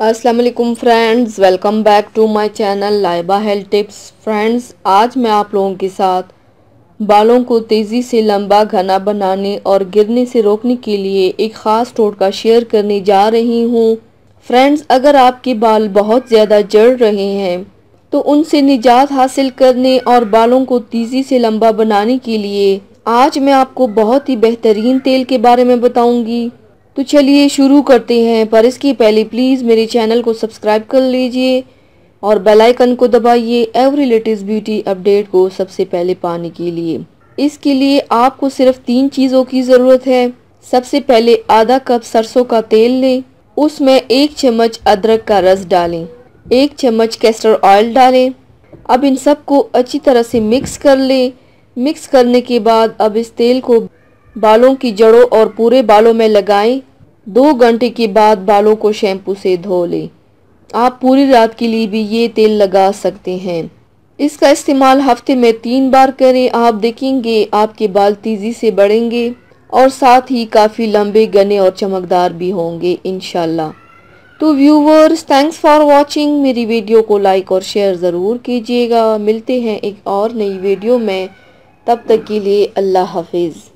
अस्सलाम वालेकुम friends, welcome back to my channel Laiba health tips. Friends, आज मैं आप लोगों के साथ बालों को तेज़ी से लंबा घना बनाने और गिरने से रोकने के लिए एक ख़ास टोटका शेयर करने जा रही हूँ। फ्रेंड्स, अगर आपके बाल बहुत ज़्यादा झड़ रहे हैं तो उनसे निजात हासिल करने और बालों को तेज़ी से लंबा बनाने के लिए आज मैं आपको बहुत ही बेहतरीन तेल के बारे में बताऊंगी। तो चलिए शुरू करते हैं, पर इसके पहले प्लीज़ मेरे चैनल को सब्सक्राइब कर लीजिए और बेल आइकन को दबाइए एवरी लेटेस्ट ब्यूटी अपडेट को सबसे पहले पाने के लिए। इसके लिए आपको सिर्फ 3 चीज़ों की ज़रूरत है। सबसे पहले आधा कप सरसों का तेल लें, उसमें 1 चम्मच अदरक का रस डालें, 1 चम्मच कैस्टर ऑयल डालें। अब इन सबको अच्छी तरह से मिक्स कर लें। मिक्स करने के बाद अब इस तेल को बालों की जड़ों और पूरे बालों में लगाएं। 2 घंटे के बाद बालों को शैम्पू से धो लें। आप पूरी रात के लिए भी ये तेल लगा सकते हैं। इसका इस्तेमाल हफ्ते में 3 बार करें। आप देखेंगे आपके बाल तेजी से बढ़ेंगे और साथ ही काफ़ी लंबे, घने और चमकदार भी होंगे इंशाल्लाह। तो व्यूवर्स, थैंक्स फॉर वॉचिंग। मेरी वीडियो को लाइक और शेयर ज़रूर कीजिएगा। मिलते हैं एक और नई वीडियो में, तब तक के लिए अल्लाह हाफिज़।